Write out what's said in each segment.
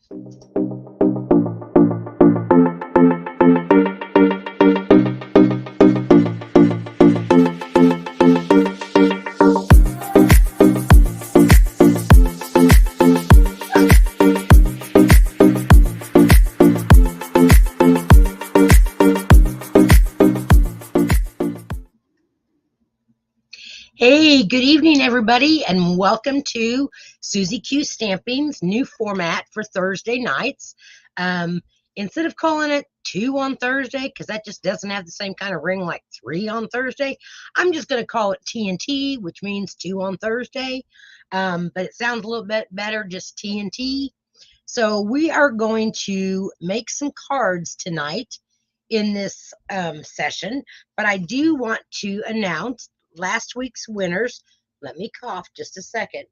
Hey, good evening, everybody, and welcome to Susie Q Stamping's new format for Thursday nights. Instead of calling it 2 on Thursday, because that just doesn't have the same kind of ring like 3 on Thursday, I'm just going to call it TnT, which means 2 on Thursday. But it sounds a little bit better, just TnT. So we are going to make some cards tonight in this session, but I do want to announce last week's winners. Let me cough just a second.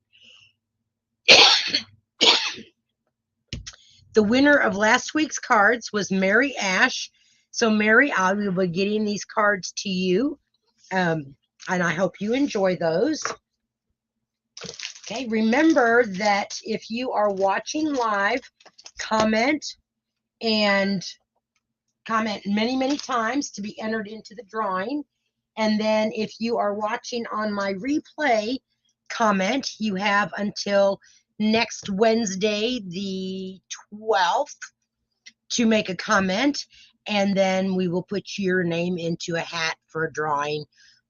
The winner of last week's cards was Mary Ash. So Mary, I will be getting these cards to you, and I hope you enjoy those. Okay, remember that if you are watching live, comment many times to be entered into the drawing. And then if you are watching on my replay, comment. You have until next Wednesday, the 12th, to make a comment. And then we will put your name into a hat for a drawing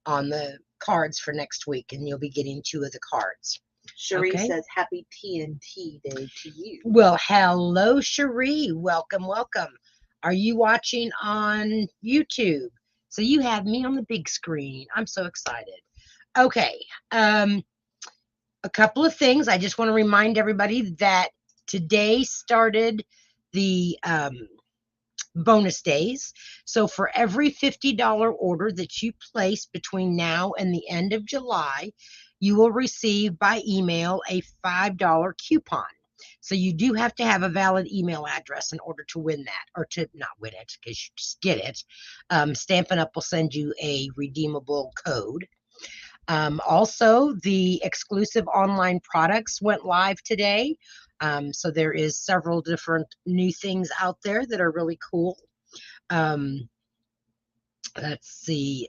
on the cards for next week. And you'll be getting 2 of the cards. Cherie says, happy TnT Day to you. Well, hello, Cherie. Welcome, welcome. Are you watching on YouTube? So you have me on the big screen. I'm so excited. Okay. A couple of things. I just want to remind everybody that today started the bonus days. So for every $50 order that you place between now and the end of July, you will receive by email a $5 coupon. So you do have to have a valid email address in order to win that, or to not win it, because you just get it. Stampin' Up! Will send you a redeemable code. Also, the exclusive online products went live today. So there is several different new things out there that are really cool. Let's see.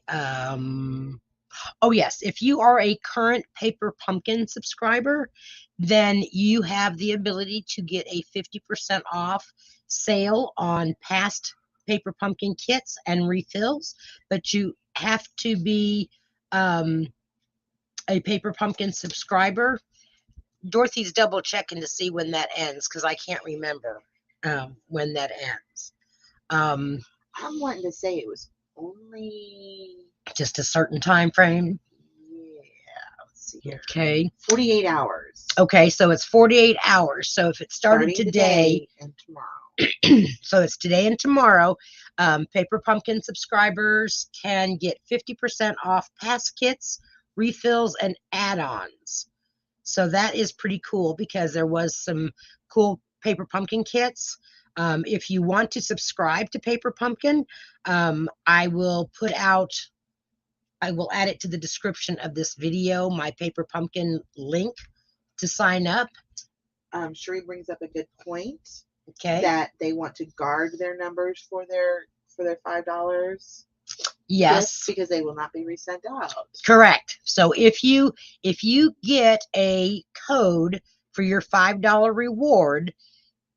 Oh, yes. If you are a current Paper Pumpkin subscriber, then you have the ability to get a 50% off sale on past Paper Pumpkin kits and refills. But you have to be a Paper Pumpkin subscriber. Dorothy's double checking to see when that ends, because I can't remember when that ends. I'm wanting to say it was only just a certain time frame. Yeah, let's see here. Okay. 48 hours. Okay, so it's 48 hours. So if it started today and tomorrow. So it's today and tomorrow, Paper Pumpkin subscribers can get 50% off past kits, refills, and add-ons. So that is pretty cool, because there was some cool Paper Pumpkin kits. If you want to subscribe to Paper Pumpkin, I will add it to the description of this video, my Paper Pumpkin link to sign up. Cherie brings up a good point. Okay. That they want to guard their numbers for their $5. Yes. Because they will not be resent out. Correct. So if you get a code for your $5 reward,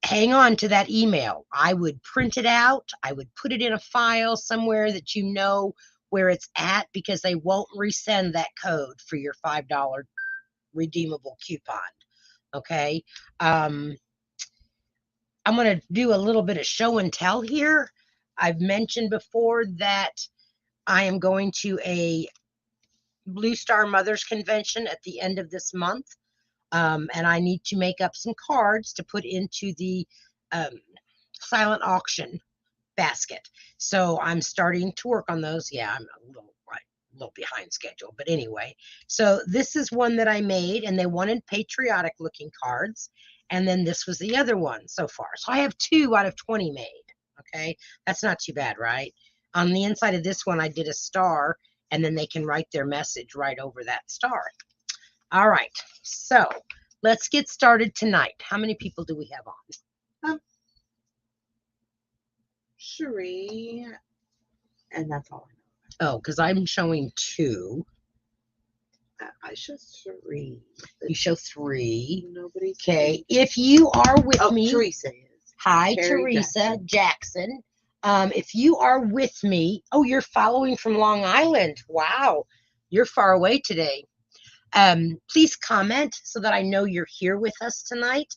hang on to that email. I would print it out. I would put it in a file somewhere that you know where it's at, because they won't resend that code for your $5 redeemable coupon. Okay. I'm going to do a little bit of show and tell here. I've mentioned before that I am going to a Blue Star Mothers Convention at the end of this month. And I need to make up some cards to put into the silent auction basket. So I'm starting to work on those. Yeah, I'm a little behind schedule, but anyway. So this is one that I made, and they wanted patriotic looking cards. And then this was the other one so far. So I have 2 out of 20 made. Okay, that's not too bad, right? On the inside of this one, I did a star, and then they can write their message right over that star. All right, so let's get started tonight. How many people do we have on? Cherie, and that's all Oh, because I'm showing 2. I know. I show Cherie. You show 3. Nobody. Okay. If you are with Oh, me, Teresa is. hi, Terry Teresa Jackson. If you are with me, oh, you're following from Long Island. Wow, you're far away today. Please comment so that I know you're here with us tonight.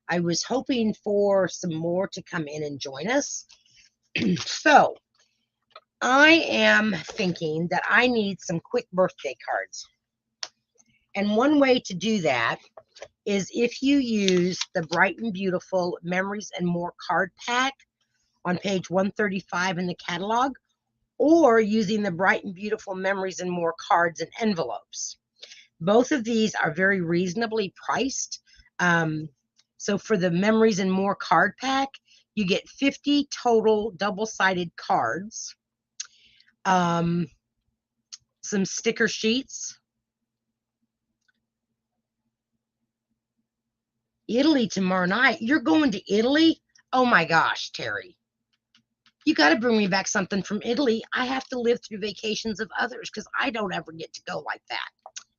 I was hoping for some more to come in and join us. So I am thinking that I need some quick birthday cards. And one way to do that is if you use the Bright and Beautiful Memories and More card pack on page 135 in the catalog, or using the Bright and Beautiful Memories and More cards and envelopes. Both of these are very reasonably priced. So for the Memories and More card pack, you get 50 total double-sided cards, some sticker sheets. Italy tomorrow night. You're going to Italy? Oh my gosh, Terry. You got to bring me back something from Italy. I have to live through vacations of others because I don't ever get to go like that.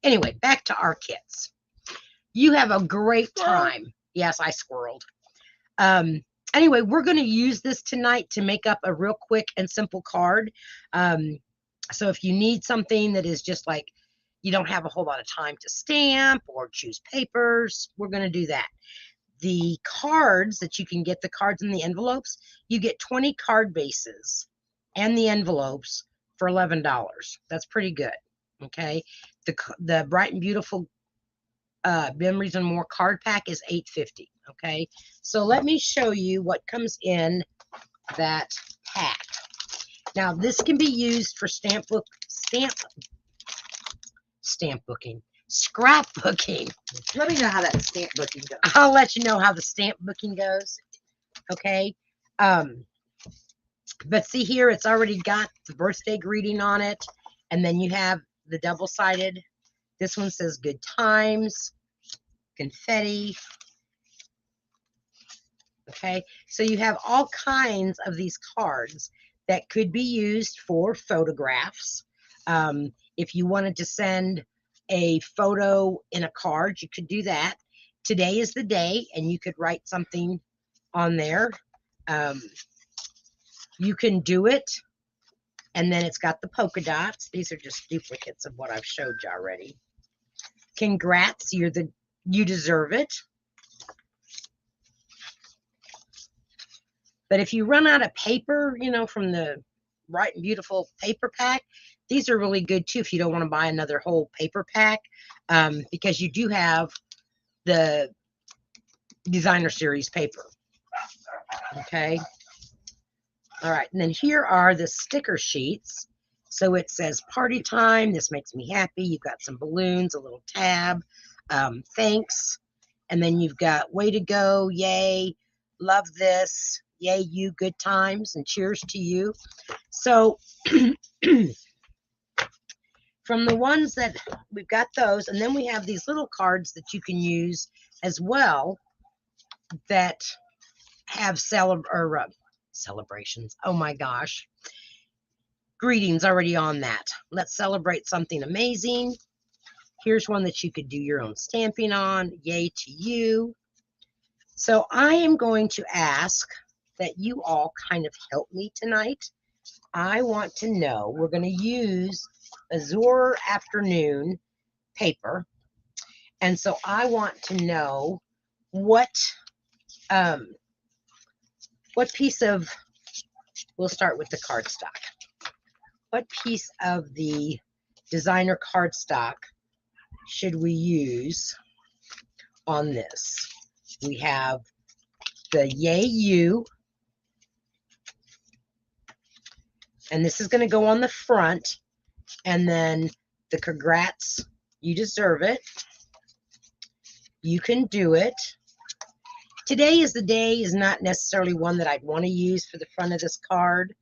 Anyway, back to our kits. You have a great time. Yes, I squirreled. Anyway, we're going to use this tonight to make up a real quick and simple card. So if you need something that is just like you don't have a whole lot of time to stamp or choose papers, we're going to do that. The cards that you can get, the cards in the envelopes, you get 20 card bases and the envelopes for $11. That's pretty good. Okay. The Bright and Beautiful Memories and More card pack is $8.50. Okay. So let me show you what comes in that pack. Now this can be used for scrapbooking. Let me know how that stamp booking goes. I'll let you know how the stamp booking goes. Okay. But see here, it's already got the birthday greeting on it. And then you have the double-sided. This one says good times, confetti. Okay. So you have all kinds of these cards that could be used for photographs. If you wanted to send a photo in a card, you could do that. Today is the day, and you could write something on there. You can do it, and then it's got the polka dots. These are just duplicates of what I've showed you already. Congrats, you deserve it. But if you run out of paper, from the Bright and Beautiful paper pack, these are really good too if you don't want to buy another whole paper pack, because you do have the designer series paper. Okay. All right. And then here are the sticker sheets. So it says party time. This makes me happy. You've got some balloons, a little tab. Thanks. And then you've got way to go. Yay. Love this. Yay, you, good times, and cheers to you. So from the ones that we've got those, and then we have these little cards that you can use as well that have celebrations. Oh my gosh. Greetings already on that. Let's celebrate something amazing. Here's one that you could do your own stamping on. Yay to you. So I am going to ask that you all kind of help me tonight. I want to know, we're going to use Azure Afternoon paper. And so I want to know what piece of, we'll start with the cardstock. What piece of the designer cardstock should we use on this? We have the Yay You, and this is going to go on the front, and then the Congrats, you deserve it. You can do it. Today is the day is not necessarily one that I'd want to use for the front of this card.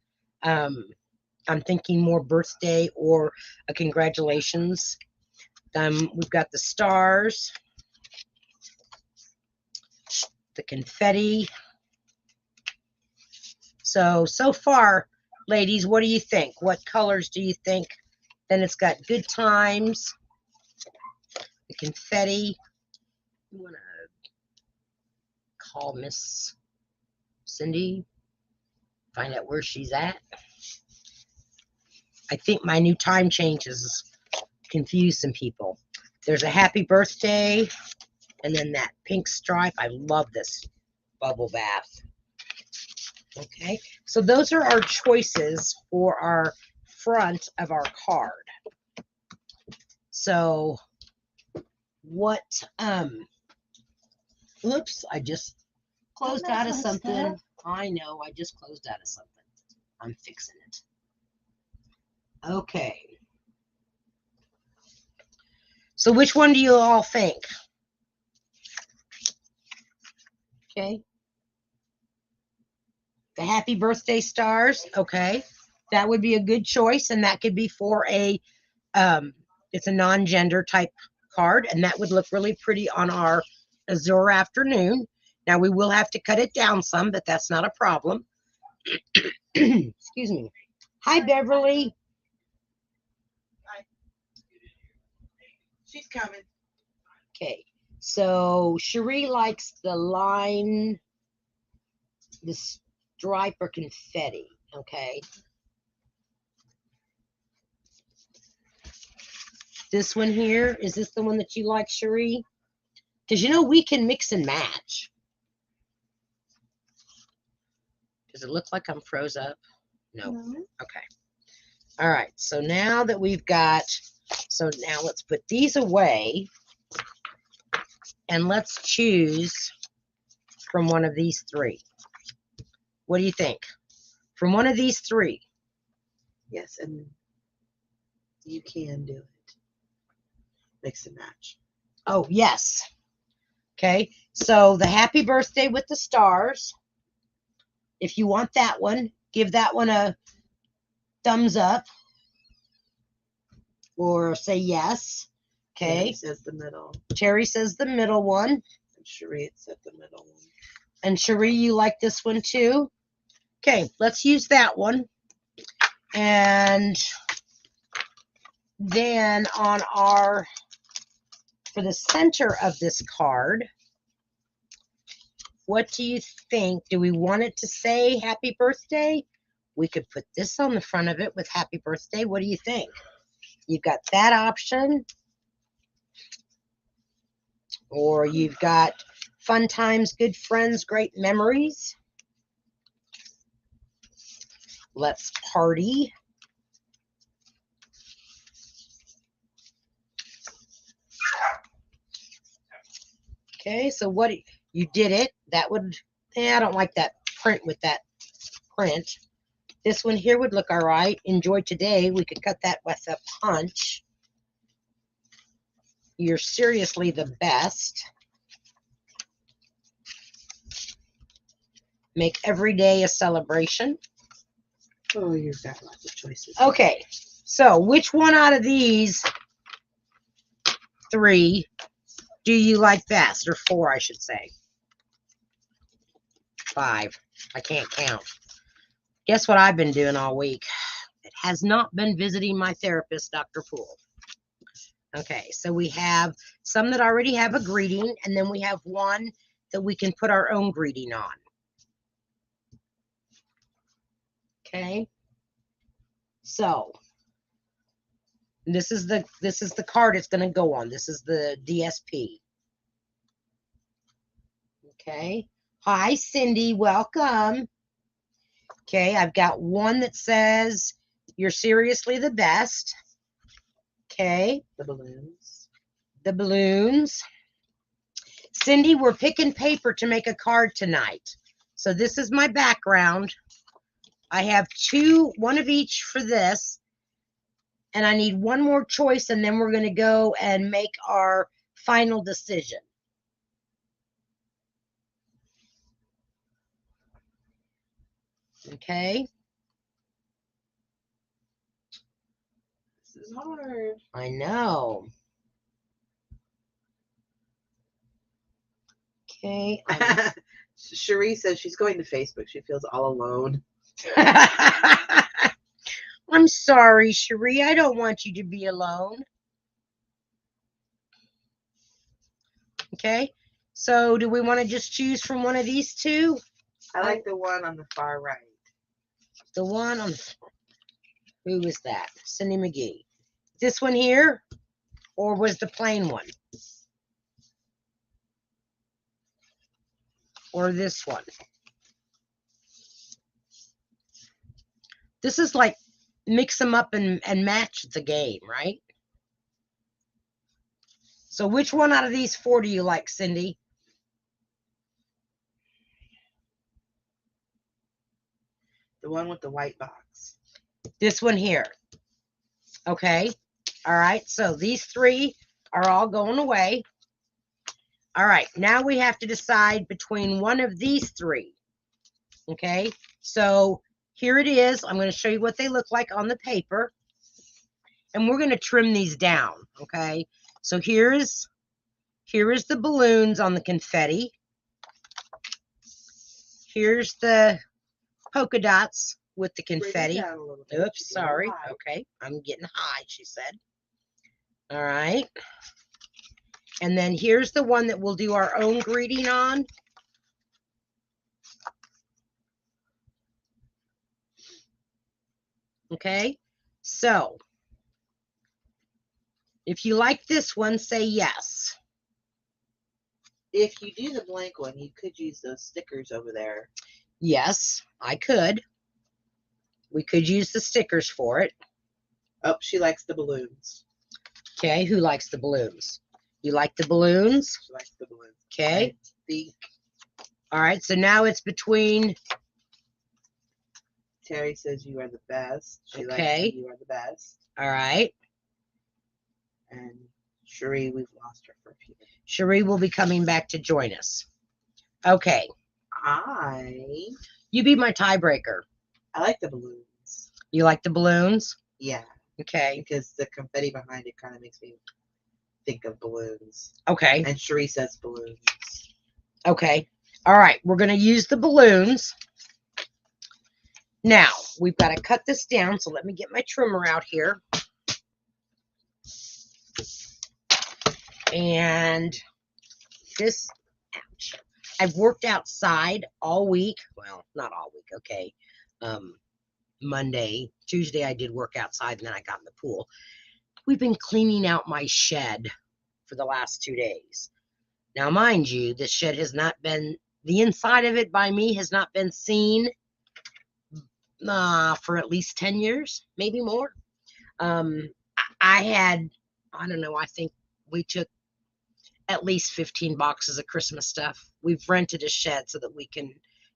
I'm thinking more birthday or a congratulations. We've got the stars, the confetti, So far, ladies, what do you think? What colors do you think? Then it's got good times, the confetti. You want to call Miss Cindy, find out where she's at. I think my new time changes confuse some people. There's a happy birthday, and then that pink stripe. I love this bubble bath. Okay, so those are our choices for our front of our card. So what, oops, I just closed out of something. I know, I just closed out of something. I'm fixing it. Okay. So which one do you all think? Okay. The happy birthday stars. Okay. That would be a good choice, and that could be for a, it's a non-gender type card, and that would look really pretty on our azure afternoon. Now we will have to cut it down some, but that's not a problem. Excuse me. Hi, Beverly. Hi. She's coming. Okay, so Cherie likes the line, the stripe or confetti. Okay. This one here, is this the one that you like, Cherie? Because you know we can mix and match. Does it look like I'm froze up? No. Okay. All right. So now that we've got, so now let's put these away and let's choose from one of these three. What do you think? From one of these three. Yes, and you can do it. Mix and match. Oh, yes. Okay. So the happy birthday with the stars. If you want that one, give that one a thumbs up or say yes. Okay. Terry says the middle. Terry says the middle one. And Cherie said the middle one. And Cherie, you like this one too? Okay, let's use that one. And then on our, for the center of this card, what do you think? Do we want it to say happy birthday? We could put this on the front of it with happy birthday. What do you think? You've got that option. Or you've got fun times, good friends, great memories. Let's party. Okay, so what, you did it. That would, I don't like that print with that print. This one here would look all right. Enjoy today. We could cut that with a punch. You're seriously the best. Make every day a celebration. Oh, you've got lots of choices. Okay, so which one out of these three do you like best? Or four, I should say. 5. I can't count. Guess what I've been doing all week? It has not been visiting my therapist, Dr. Poole. Okay, so we have some that already have a greeting, and then we have one that we can put our own greeting on. Okay, so this is the card it's going to go on. This is the DSP. Okay, hi Cindy, welcome. Okay, I've got one that says you're seriously the best. Okay, The balloons. the balloons. Cindy, we're picking paper to make a card tonight. So this is my background. I have one of each for this. And I need one more choice, and then we're going to go and make our final decision. Okay. This is hard. I know. Okay. Cherie says she's going to Facebook. She feels all alone. I'm sorry, Cherie. I don't want you to be alone. Okay. So do we want to just choose from one of these two? I like the one on the far right. The one on, who was that? Cindy McGee. This one here, or was the plain one? Or this one? This is like mix them up and match the game, right? So which one out of these four do you like, Cindy? The one with the white box. This one here. Okay. All right. So these three are all going away. All right. Now we have to decide between one of these three. Okay. So here it is. I'm going to show you what they look like on the paper. And we're going to trim these down. Okay. So here is the balloons on the confetti. Here's the polka dots with the confetti. Oops, sorry. Okay, I'm getting high, she said. All right. And then here's the one that we'll do our own greeting on. Okay, so if you like this one, say yes. If you do the blank one, you could use those stickers over there. Yes, I could. We could use the stickers for it. Oh, she likes the balloons. Okay, who likes the balloons? You like the balloons? She likes the balloons. Okay. I think all right, so now it's between. Terry says you are the best. She likes Okay. you are the best. All right. And Cherie, we've lost her for a few minutes. Cherie will be coming back to join us. Okay. You be my tiebreaker. I like the balloons. You like the balloons? Yeah. Okay. Because the confetti behind it kind of makes me think of balloons. Okay. And Cherie says balloons. Okay. All right. We're going to use the balloons. Now, we've got to cut this down, so let me get my trimmer out here. And this, ouch. I've worked outside all week. Well, not all week, okay. Monday, Tuesday, I did work outside, and then I got in the pool. We've been cleaning out my shed for the last 2 days. Now, mind you, this shed has not been, the inside of it by me has not been seen for at least 10 years, maybe more. I had, I don't know, I think we took at least 15 boxes of Christmas stuff. We've rented a shed so that we can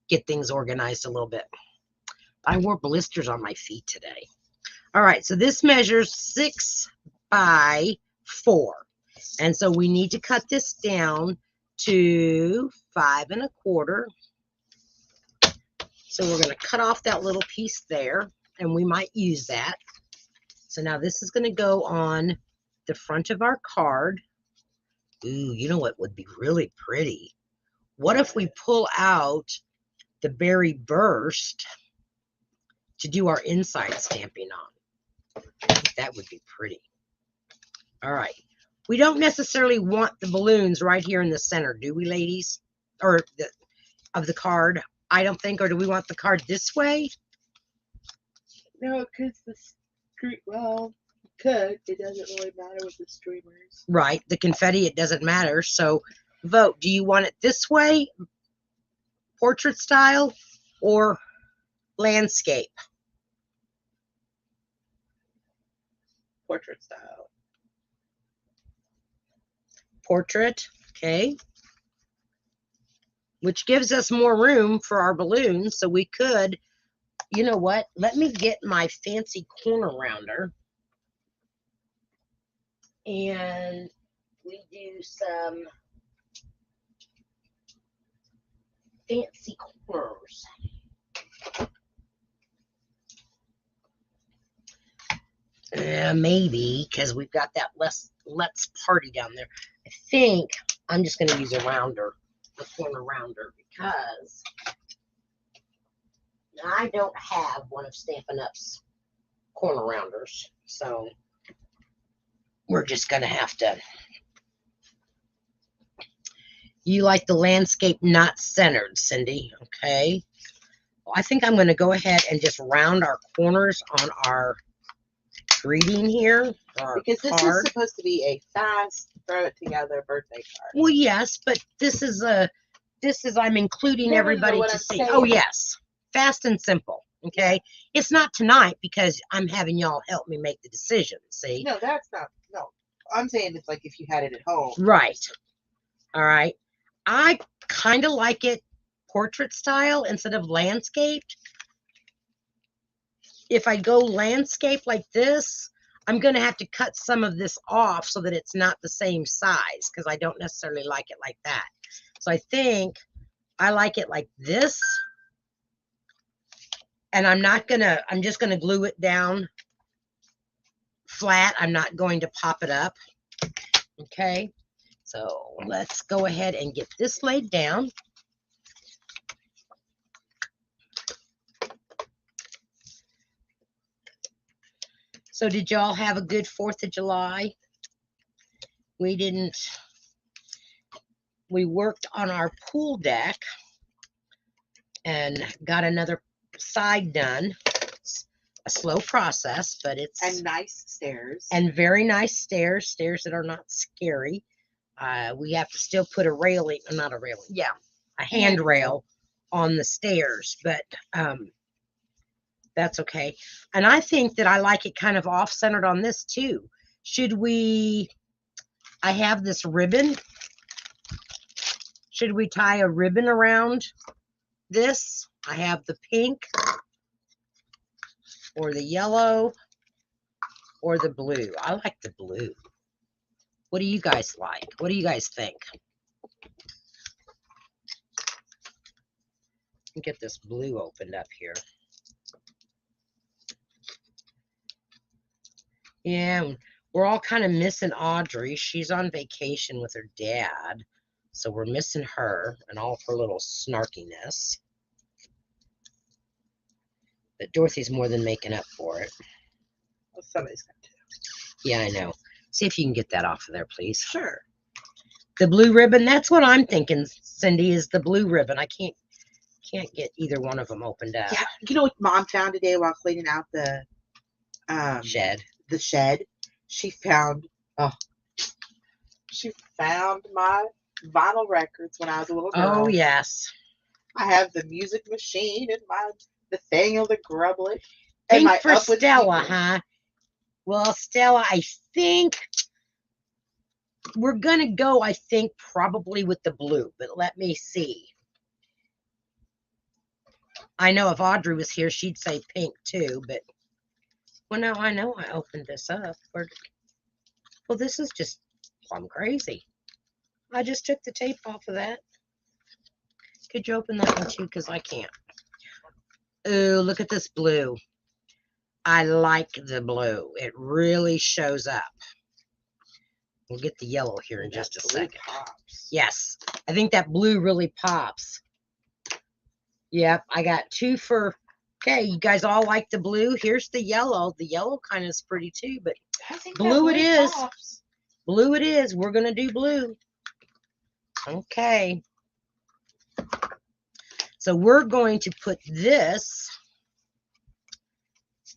get things organized a little bit. I wore blisters on my feet today. All right, so this measures 6 by 4. And so we need to cut this down to 5 1/4. So we're going to cut off that little piece there, and we might use that. So now this is going to go on the front of our card. Ooh, you know what would be really pretty? What if we pull out the berry burst to do our inside stamping on? I think that would be pretty. All right. We don't necessarily want the balloons right here in the center, do we, ladies? Or of the card, I don't think. Or do we want the card this way? No, because well, could. It doesn't really matter with the streamers. Right. The confetti, it doesn't matter. So vote. Do you want it this way, portrait style, or landscape? Portrait style. Portrait. Okay. Which gives us more room for our balloons. So we could, you know what? Let me get my fancy corner rounder. And we do some fancy corners. Maybe, because we've got that let's party down there. I think I'm just going to use a corner rounder, because I don't have one of Stampin' Up's corner rounders, so we're just gonna have to. You like the landscape not centered, Cindy? Okay. Well, I think I'm gonna go ahead and just round our corners on our greeting here, because this is supposed to be a fast, throw it together birthday card. Well, yes, but this is I'm including everybody to see. Saying. Oh, yes, fast and simple. Okay, it's not tonight because I'm having y'all help me make the decision. See? No, that's not. No, I'm saying it's like if you had it at home. Right. All right. I kind of like it portrait style instead of landscaped. If I go landscape like this, I'm going to have to cut some of this off so that it's not the same size because I don't necessarily like it like that. So I think I like it like this. And I'm just going to glue it down flat. I'm not going to pop it up. Okay. So let's go ahead and get this laid down. So did y'all have a good 4th of July? We didn't. We worked on our pool deck and got another side done. It's a slow process, but it's and nice stairs and very nice stairs that are not scary. We have to still put a railing, not a railing, a handrail on the stairs, but that's okay. And I think that I like it kind of off-centered on this too. Should we, I have this ribbon. Should we tie a ribbon around this? I have the pink or the yellow or the blue. I like the blue. What do you guys like? What do you guys think? Get this blue opened up here. Yeah, we're all kind of missing Audrey. She's on vacation with her dad, so we're missing her and all of her little snarkiness. But Dorothy's more than making up for it. Well, somebody's got to. Yeah, I know. See if you can get that off of there, please. Sure. The blue ribbon, that's what I'm thinking, Cindy, is the blue ribbon. I can't get either one of them opened up. Yeah, you know what Mom found today while cleaning out the shed. The shed. She found my vinyl records when I was a little girl. Oh yes. I have the music machine and the Nathaniel the Grublet. Pink for Stella, huh? Well, Stella, I think we're gonna go, I think, probably with the blue, but let me see. I know if Audrey was here, she'd say pink too, but well, now I know I opened this up. Well, this is just plumb crazy. I just took the tape off of that. Could you open that one too? Because I can't. Oh, look at this blue. I like the blue. It really shows up. We'll get the yellow here in just a second. Pops. Yes, I think that blue really pops. Yep, I got 2 for. Okay, you guys all like the blue. Here's the yellow. The yellow kind of is pretty too, but blue it is. Pops. Blue it is. We're going to do blue. Okay. So we're going to put this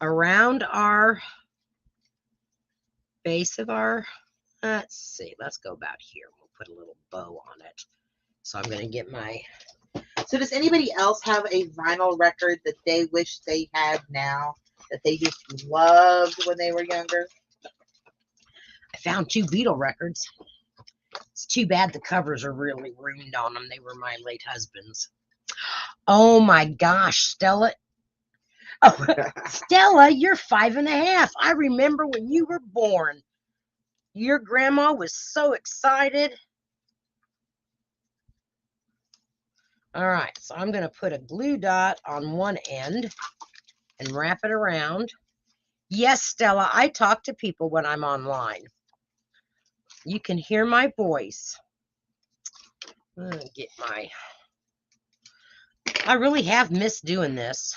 around our base of our, let's see, let's go about here. We'll put a little bow on it. So I'm going to get my. So does anybody else have a vinyl record that they wish they had now that they just loved when they were younger? I found 2 Beatle records. It's too bad the covers are really ruined on them. They were my late husband's. Oh my gosh, Stella. Oh, Stella, you're 5.5. I remember when you were born. Your grandma was so excited. All right, so I'm going to put a glue dot on one end and wrap it around. Yes, Stella, I talk to people when I'm online. You can hear my voice. I'm gonna get my. I really have missed doing this.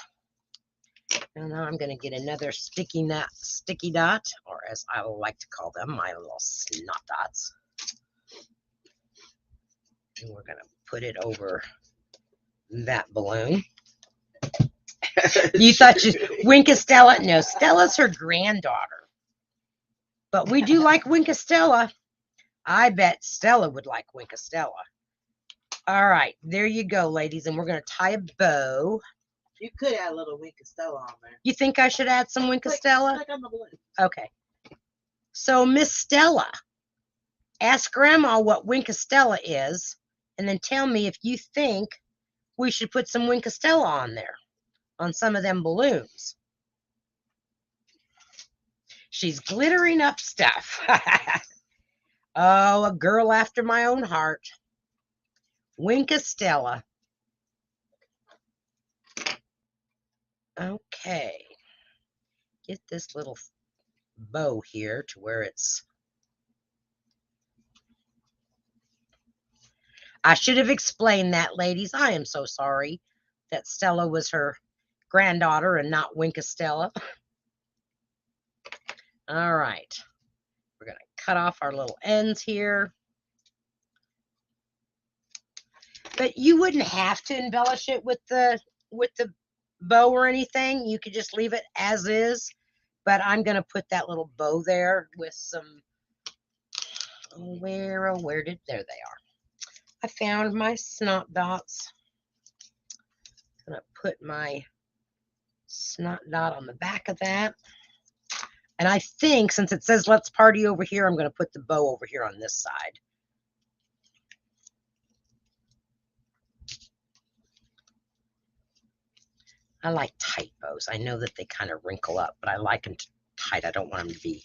And now I'm going to get another sticky dot, or as I like to call them, my little snot dots. And we're going to put it over that balloon. You thought Wink Stella? No, Stella's her granddaughter. But we do like Wink Stella. I bet Stella would like Wink Stella. All right, there you go, ladies. And we're going to tie a bow. You could add a little Wink Stella on there. You think I should add some Wink Stella? Like on the balloon. Okay. So, Miss Stella, ask Grandma what Wink Stella is, and then tell me if you think we should put some Wink Stella on there, on some of them balloons. She's glittering up stuff. Oh, a girl after my own heart. Wink Stella. Okay. Get this little bow here to where it's... I should have explained that, ladies. I am so sorry that Stella was her granddaughter and not Wink Stella. All right. We're going to cut off our little ends here. But you wouldn't have to embellish it with the bow or anything. You could just leave it as is. But I'm going to put that little bow there with some... Where did... There they are. I found my snot dots. I'm going to put my snot dot on the back of that. And I think since it says let's party over here, I'm going to put the bow over here on this side. I like tight bows. I know that they kind of wrinkle up, but I like them tight. I don't want them to be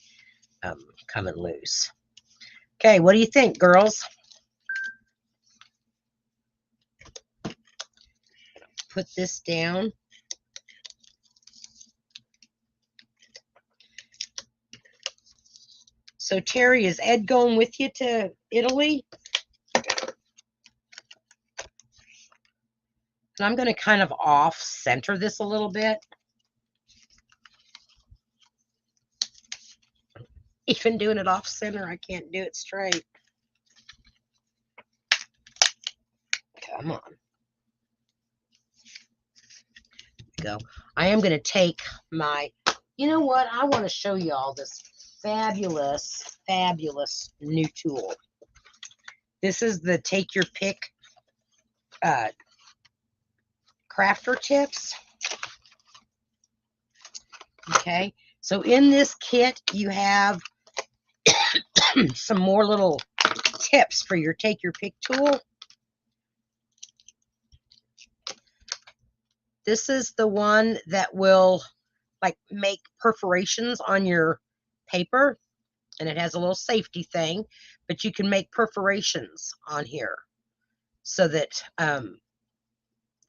coming loose. Okay, what do you think, girls? Put this down. So, Terry, is Ed going with you to Italy? And I'm going to kind of off-center this a little bit. Even doing it off-center, I can't do it straight. Come on. Go. I am going to take my... You know what? I want to show you all this fabulous, fabulous new tool. This is the Take Your Pick crafter tips. Okay, so in this kit you have some more little tips for your Take Your Pick tool. This is the one that will like make perforations on your paper, and it has a little safety thing, but you can make perforations on here so that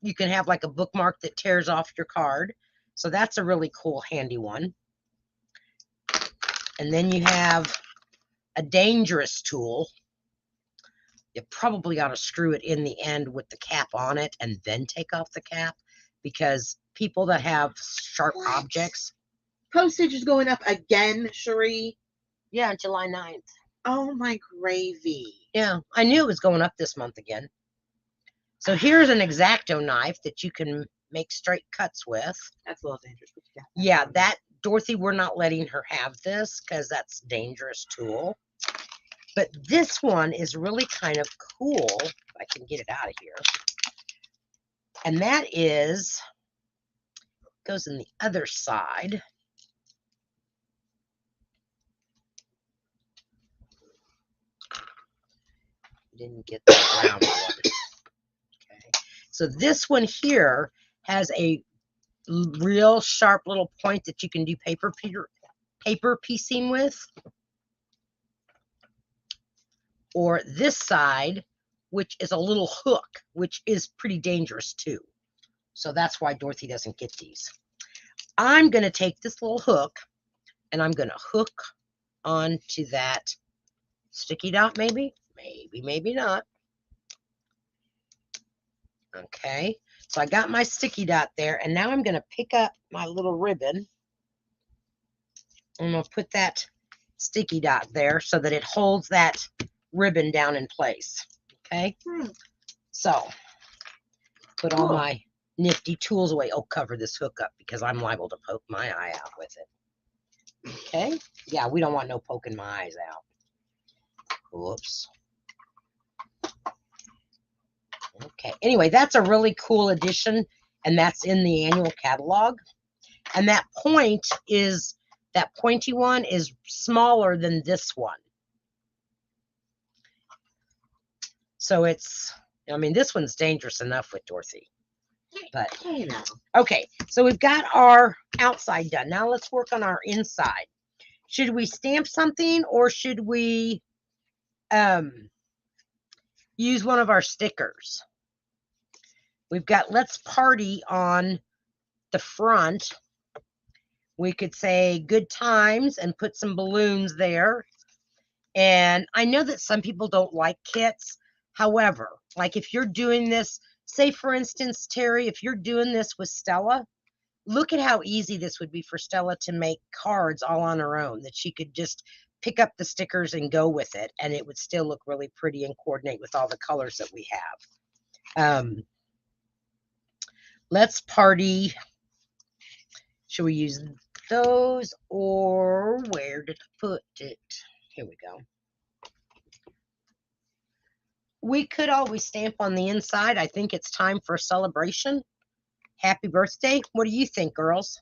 you can have like a bookmark that tears off your card. So that's a really cool, handy one. And then you have a dangerous tool. You probably ought to screw it in the end with the cap on it and then take off the cap, because people that have sharp objects. Postage is going up again, Cherie. Yeah, July 9th. Oh, my gravy. Yeah, I knew it was going up this month again. So here's an X-Acto knife that you can make straight cuts with. That's a little dangerous. Yeah, that, Dorothy, we're not letting her have this because that's a dangerous tool. But this one is really kind of cool. If I can get it out of here. And that is, goes in the other side. Didn't get the round one. Okay. So this one here has a real sharp little point that you can do paper piecing with. Or this side, which is a little hook, which is pretty dangerous too. So that's why Dorothy doesn't get these. I'm going to take this little hook and I'm going to hook onto that sticky dot, maybe, maybe not. Okay, So I got my sticky dot there, and now I'm going to pick up my little ribbon. I'm going to put that sticky dot there so that it holds that ribbon down in place. Okay. So put all my nifty tools away. Oh, cover this hook up because I'm liable to poke my eye out with it. Okay. Yeah, we don't want no poking my eyes out. Whoops. Okay. Anyway, that's a really cool addition, and that's in the annual catalog. And that point is, that pointy one is smaller than this one. So it's, I mean, this one's dangerous enough with Dorothy. But, You know. okay, so we've got our outside done. Now let's work on our inside. Should we stamp something, or should we use one of our stickers? We've got Let's Party on the front. We could say good times and put some balloons there. And I know that some people don't like kits. However, like if you're doing this, say for instance, Terry, if you're doing this with Stella, look at how easy this would be for Stella to make cards all on her own, that she could just pick up the stickers and go with it, and it would still look really pretty and coordinate with all the colors that we have. Let's Party. Should we use those, or where did I put it? Here we go. We could always stamp on the inside. I think it's time for a celebration. Happy birthday. What do you think, girls?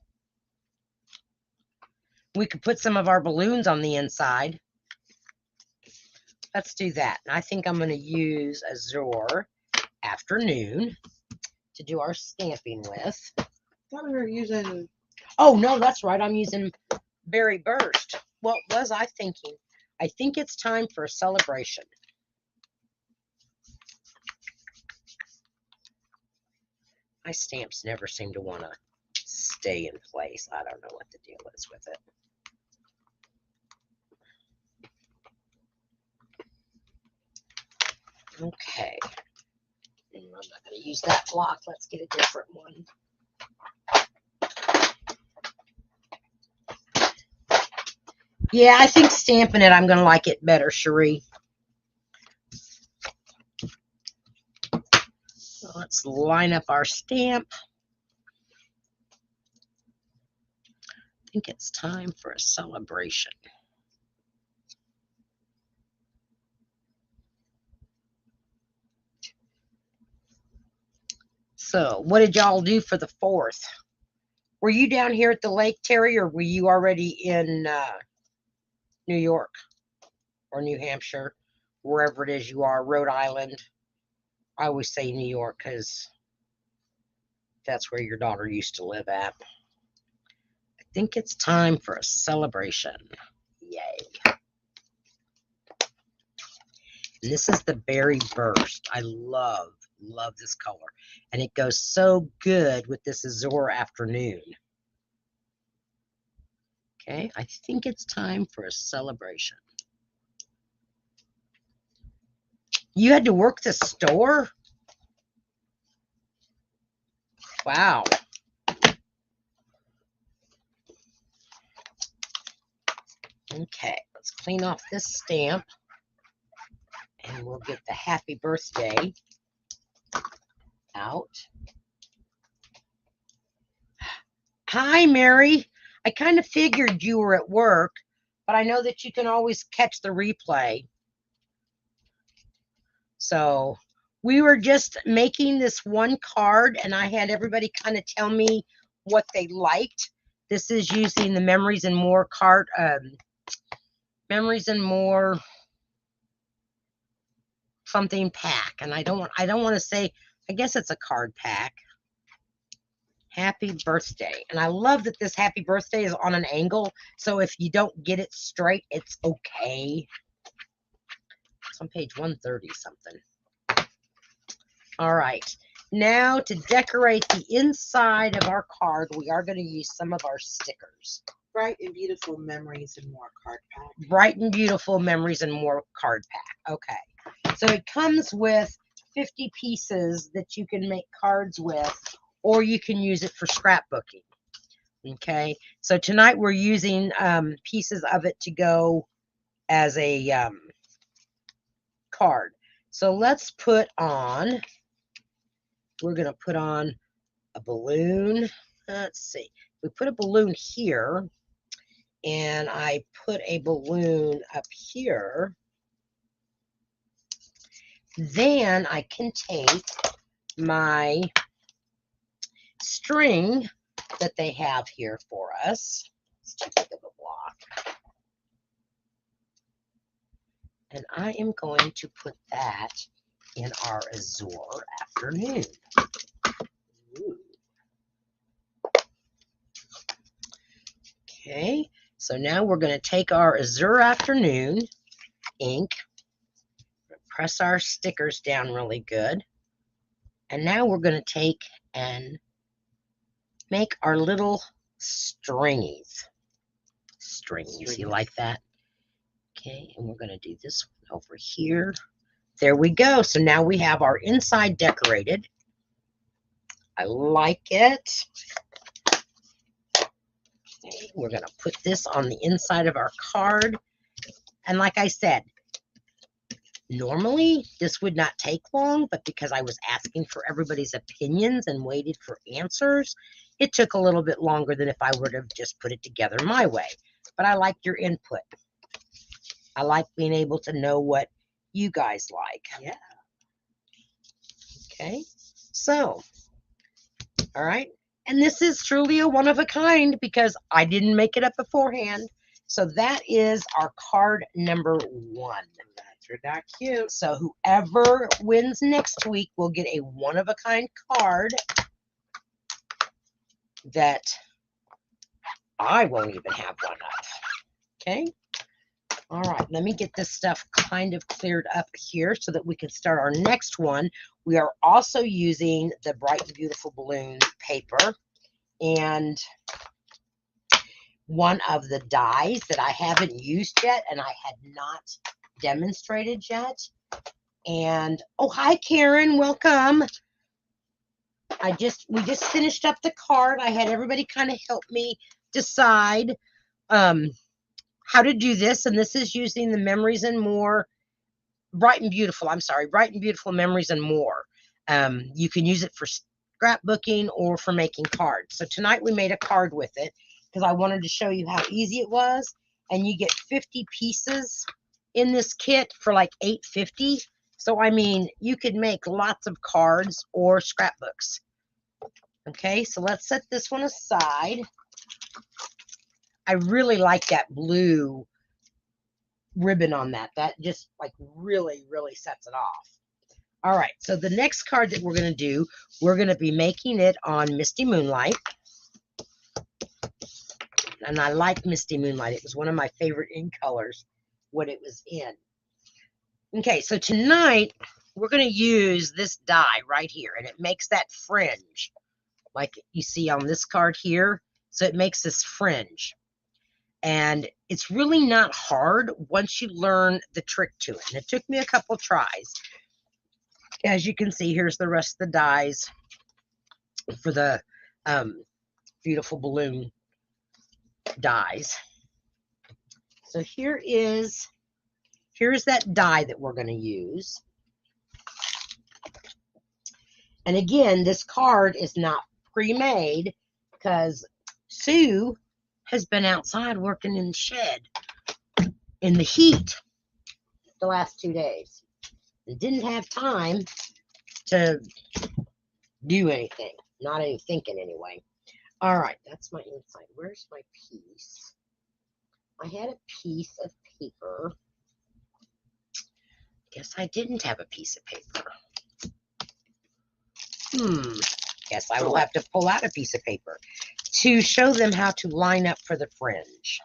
We could put some of our balloons on the inside. Let's do that. And I think I'm going to use Azure Afternoon to do our stamping with. I thought we were using. Oh, no, that's right. I'm using Berry Burst. What was I thinking? I think it's time for a celebration. My stamps never seem to want to stay in place. I don't know what the deal is with it. Okay. I'm not going to use that block. Let's get a different one. Yeah, I think stamping it, I'm going to like it better, Cherie. So let's line up our stamp. I think it's time for a celebration. So, what did y'all do for the 4th? Were you down here at the lake, Terry, or were you already in New York or New Hampshire, wherever it is you are, Rhode Island? I always say New York because that's where your daughter used to live at. I think it's time for a celebration. Yay. And this is the Berry Burst. I love this color. And it goes so good with this Azure Afternoon. Okay, I think it's time for a celebration. You had to work the store? Wow. Okay, let's clean off this stamp. And we'll get the happy birthday out. Hi, Mary. I kind of figured you were at work, but I know that you can always catch the replay. So we were just making this one card, and I had everybody kind of tell me what they liked. This is using the Memories and More card, Memories and More something pack, and I don't want to say. I guess it's a card pack. Happy birthday. And I love that this happy birthday is on an angle, so if you don't get it straight, it's okay. It's on page 130 something. All right. Now to decorate the inside of our card, we are going to use some of our stickers. Bright and Beautiful Memories and More card pack. Bright and Beautiful Memories and More card pack. Okay. So it comes with 50 pieces that you can make cards with, or you can use it for scrapbooking. Okay, so tonight we're using pieces of it to go as a card. So let's put on, we're going to put on a balloon. Let's see, we put a balloon here, and I put a balloon up here. Then I can take my string that they have here for us. It's too big of a block. And I am going to put that in our Azure Afternoon. Ooh. Okay, so now we're going to take our Azure Afternoon ink, press our stickers down really good, and now we're going to take and make our little stringies. Stringies, you like that? Okay, and we're going to do this one over here. There we go. So now we have our inside decorated. I like it. Okay, we're going to put this on the inside of our card. And like I said, normally this would not take long, but because I was asking for everybody's opinions and waited for answers, it took a little bit longer than if I would have just put it together my way. But I like your input. I like being able to know what you guys like. Yeah. Okay, so, all right. And this is truly a one of a kind because I didn't make it up beforehand. So that is our card number 1. That's that cute. So whoever wins next week will get a one of a kind card that I won't even have one of. Okay. All right, let me get this stuff kind of cleared up here so that we can start our next one. We are also using the Bright and Beautiful Balloon paper, and one of the dies that I haven't used yet and I had not demonstrated yet. And oh, hi Karen, welcome. We just finished up the card. I had everybody kind of help me decide how to do this, and this is using the Memories and More Bright and Beautiful Memories and More. You can use it for scrapbooking or for making cards. So tonight we made a card with it because I wanted to show you how easy it was, and you get 50 pieces in this kit for like $8.50. So I mean, you could make lots of cards or scrapbooks. Okay, so let's set this one aside. I really like that blue ribbon on that. That just like really, really sets it off. All right, so the next card that we're going to do, we're going to be making it on Misty Moonlight. And I like Misty Moonlight. It was one of my favorite ink colors when it was in. Okay, so tonight we're going to use this die right here, and it makes that fringe like you see on this card here. So it makes this fringe. And it's really not hard once you learn the trick to it. And it took me a couple tries. As you can see, here's the rest of the dies for the beautiful balloon dies. So here's that die that we're going to use. And again, this card is not pre-made because Sue has been outside working in the shed in the heat the last 2 days and didn't have time to do anything. Not any thinking anyway. All right, that's my inside. Where's my piece? I had a piece of paper. Guess I didn't have a piece of paper. Guess I will have to pull out a piece of paper to show them how to line up for the fringe.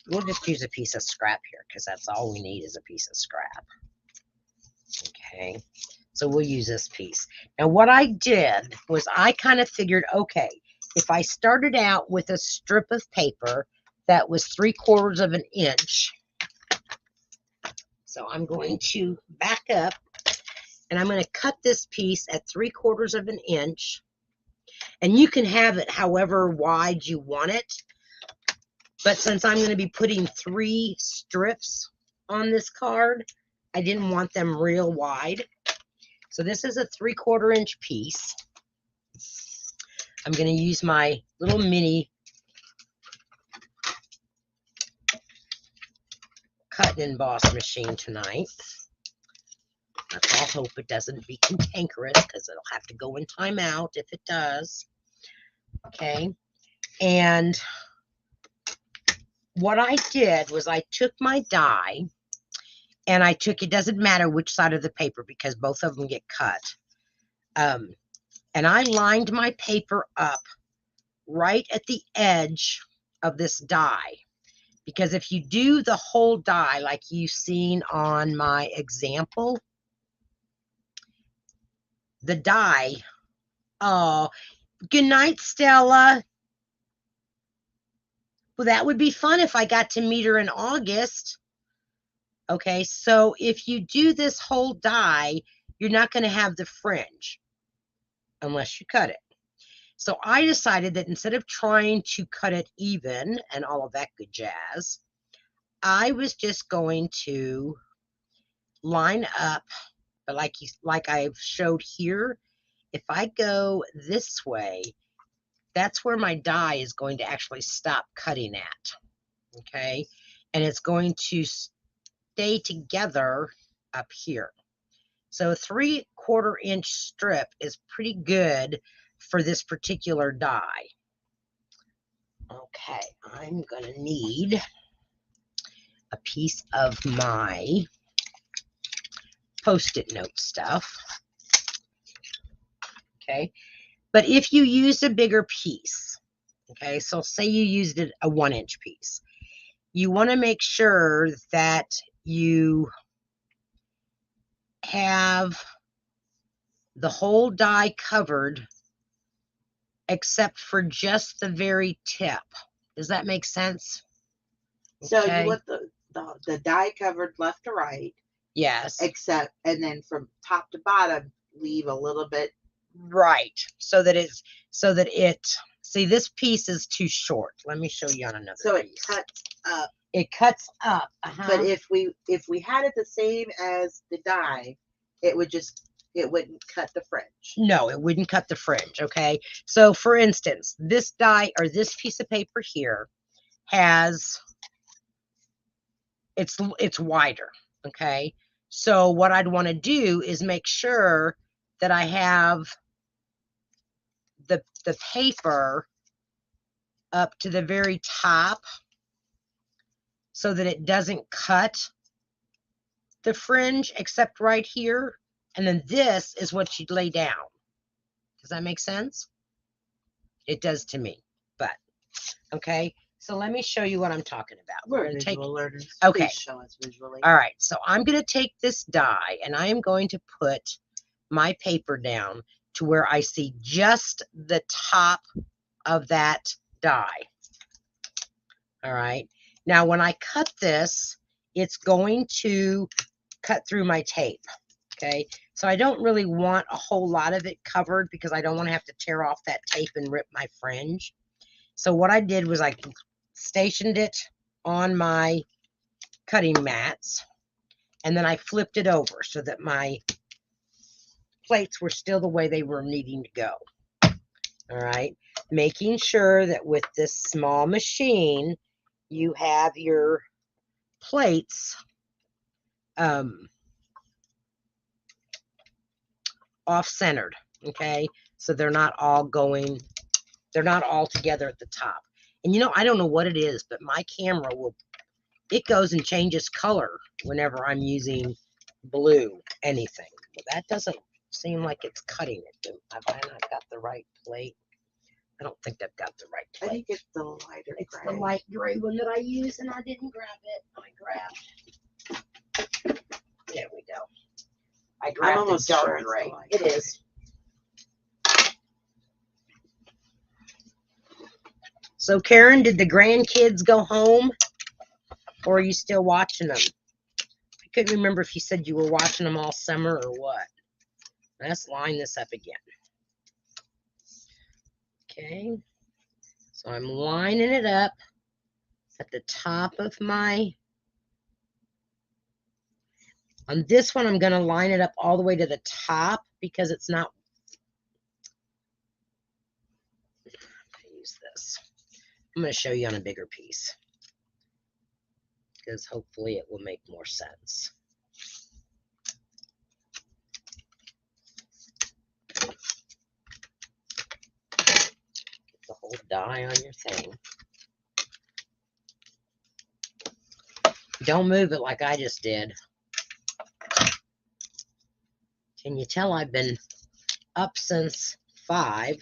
We'll just use a piece of scrap here because that's all we need is a piece of scrap. Okay, so we'll use this piece. Now what I did was I kind of figured, okay, if I started out with a strip of paper that was 3/4 of an inch, so I'm going to back up And I'm going to cut this piece at 3/4 of an inch. And you can have it however wide you want it. But since I'm going to be putting 3 strips on this card, I didn't want them real wide. So this is a 3/4 inch piece. I'm going to use my little mini cut and emboss machine tonight. Let's all hope it doesn't be cantankerous, because it'll have to go in timeout if it does. Okay. And what I did was I took my die and I took, it doesn't matter which side of the paper because both of them get cut. And I lined my paper up right at the edge of this die. Because if you do the whole die like you've seen on my example, the die, oh, good night, Stella. Well, that would be fun if I got to meet her in August. Okay, so if you do this whole die, you're not going to have the fringe unless you cut it. So I decided that instead of trying to cut it even and all of that good jazz, I was just going to line up, but like I've showed here, if I go this way, that's where my die is going to actually stop cutting at. Okay, and it's going to stay together up here. So a 3/4 inch strip is pretty good for this particular die. Okay, I'm gonna need a piece of my Post-it note stuff. Okay, but if you use a bigger piece, okay, so say you used a 1 inch piece, you want to make sure that you have the whole die covered except for just the very tip. Does that make sense? So Okay. you want the die covered left to right. Yes. Except, and then from top to bottom, leave a little bit. Right. So that it, see, this piece is too short. Let me show you on another So it piece. cuts up. It cuts up. But if we had it the same as the die, it wouldn't cut the fringe. No, it wouldn't cut the fringe. Okay. So for instance, this die or this piece of paper here has, it's wider. Okay. So what I'd want to do is make sure that I have the paper up to the very top so that it doesn't cut the fringe except right here. And then this is what you'd lay down. Does that make sense? It does to me, but okay. So let me show you what I'm talking about. We're going to take learners. Okay. Please show us visually. All right. So I'm going to take this die and I am going to put my paper down to where I see just the top of that die. All right. Now, when I cut this, it's going to cut through my tape. Okay. So I don't really want a whole lot of it covered because I don't want to have to tear off that tape and rip my fringe. So what I did was I stationed it on my cutting mats and then I flipped it over so that my plates were still the way they were needing to go. All right. Making sure that with this small machine, you have your plates off-centered, okay? So they're not all together at the top. And you know, I don't know what it is, but my camera it goes and changes color whenever I'm using blue anything. Well, that doesn't seem like it's cutting it. Have I not got the right plate? I don't think I've got the right plate. I think it's the lighter It's gray. the light gray one that I use, and I didn't grab it. There we go. I grabbed the dark gray. It is. So, Karen, did the grandkids go home, or are you still watching them? I couldn't remember if you said you were watching them all summer or what. Let's line this up again. Okay, so I'm lining it up at the top of my, on this one, I'm going to line it up all the way to the top because it's not, use this. I'm going to show you on a bigger piece because hopefully it will make more sense. Get the whole die on your thing. Don't move it like I just did. Can you tell I've been up since 5,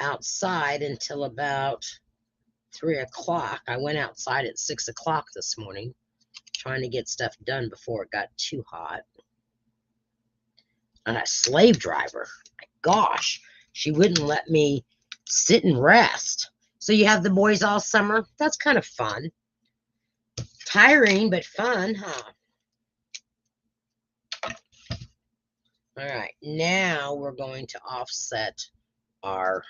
outside until about 3 o'clock. I went outside at 6 o'clock this morning, trying to get stuff done before it got too hot. And a slave driver, my gosh, she wouldn't let me sit and rest. So you have the boys all summer. That's kind of fun. Tiring, but fun, huh? All right, now we're going to offset our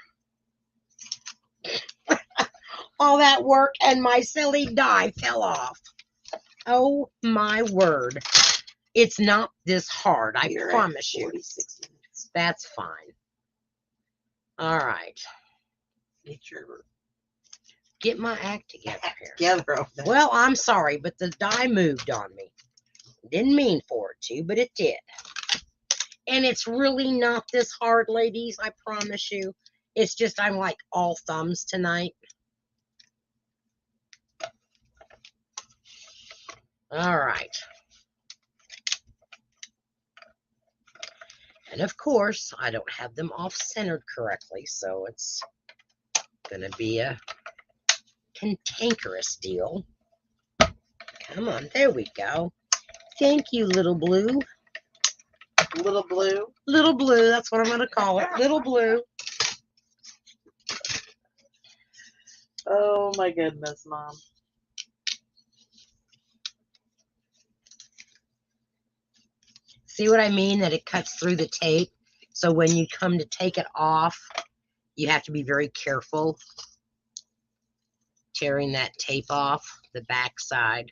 all that work, and my silly die fell off. Oh my word. It's not this hard, I promise you. 46 minutes. That's fine. All right. Get my act together here. Well, I'm sorry, but the die moved on me. Didn't mean for it to, but it did. And it's really not this hard, ladies, I promise you. It's just I'm like all thumbs tonight. All right. And of course, I don't have them off-centered correctly, so it's going to be a cantankerous deal. Come on, there we go. Thank you, little blue. Little blue? Little blue, that's what I'm going to call it. Little blue. Oh my goodness, Mom. See what I mean? That it cuts through the tape. So when you come to take it off, you have to be very careful tearing that tape off the back side.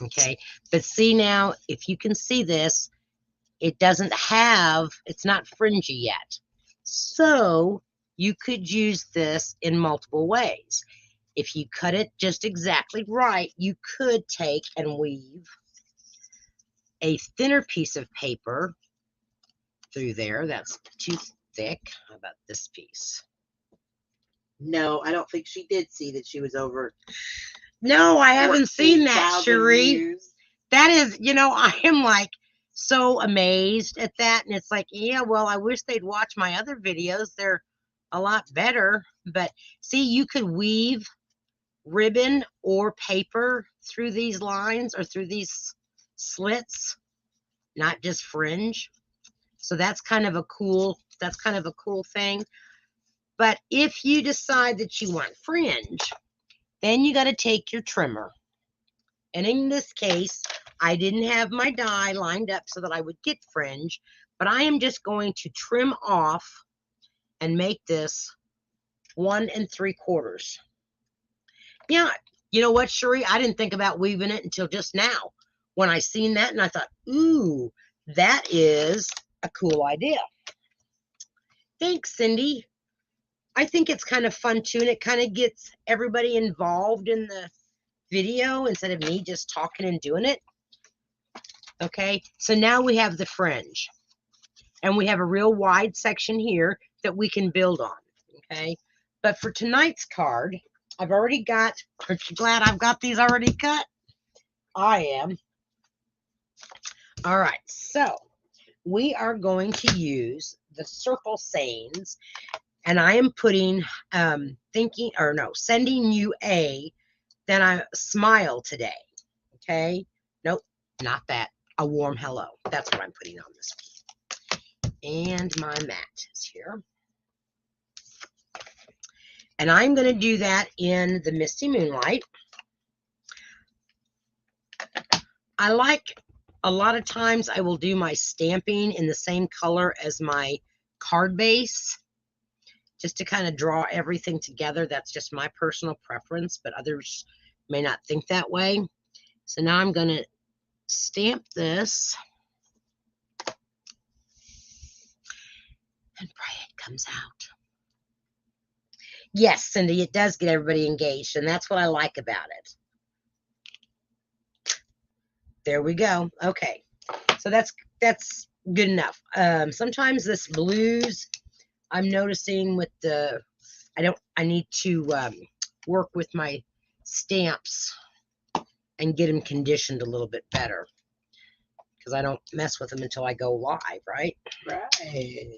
Okay, but see now, if you can see this, it doesn't have, it's not fringy yet. So you could use this in multiple ways. If you cut it just exactly right, you could take and weave a thinner piece of paper through there. That's too thick. How about this piece? No, I don't think she did see that she was over. No, I haven't seen that, Cherie. Years. That is, you know, I am like so amazed at that. And it's like, yeah, well, I wish they'd watch my other videos. They're a lot better. But see, you could weave ribbon or paper through these lines or through these slits, not just fringe. So that's kind of a cool thing. But if you decide that you want fringe, then you got to take your trimmer. And in this case, I didn't have my die lined up so that I would get fringe, but I am just going to trim off and make this 1 3/4. Yeah, you know what, Cherie? I didn't think about weaving it until just now when I seen that, and I thought, ooh, that is a cool idea. Thanks, Cindy. I think it's kind of fun too, and it kind of gets everybody involved in the video instead of me just talking and doing it. Okay, so now we have the fringe, and we have a real wide section here that we can build on. Okay, but for tonight's card, I've already got, aren't you glad I've got these already cut? I am. All right, so we are going to use the circle sayings, and I am putting, sending you a, then I smile today. Okay, nope, not that. A warm hello. That's what I'm putting on this one. And my mat is here. And I'm going to do that in the Misty Moonlight. I like A lot of times I will do my stamping in the same color as my card base, just to kind of draw everything together. That's just my personal preference, but others may not think that way. So now I'm going to stamp this and pray it comes out. Yes, Cindy, it does get everybody engaged, and that's what I like about it. There we go. Okay, so that's good enough. Sometimes this blues, I'm noticing with the, I need to work with my stamps and get them conditioned a little bit better, because I don't mess with them until I go live, right? Right.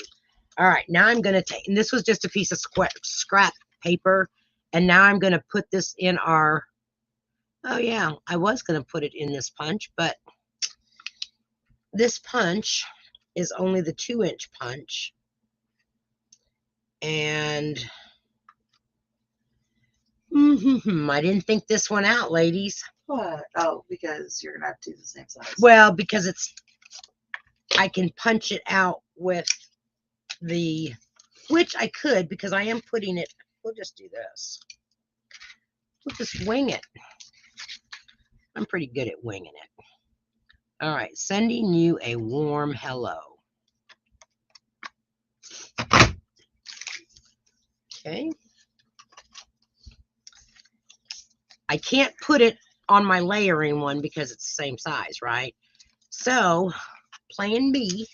All right, now I'm going to take, and this was just a piece of scrap paper, and now I'm going to put this in our, oh yeah, I was going to put it in this punch, but this punch is only the 2-inch punch, and I didn't think this one out, ladies. What? Oh, because you're gonna have to do the same size. Well, because it's, I can punch it out with the, which I could, because I am putting it, we'll just do this. We'll just wing it. I'm pretty good at winging it. All right, sending you a warm hello. Okay. I can't put it on my layering one because it's the same size, right? So, plan B,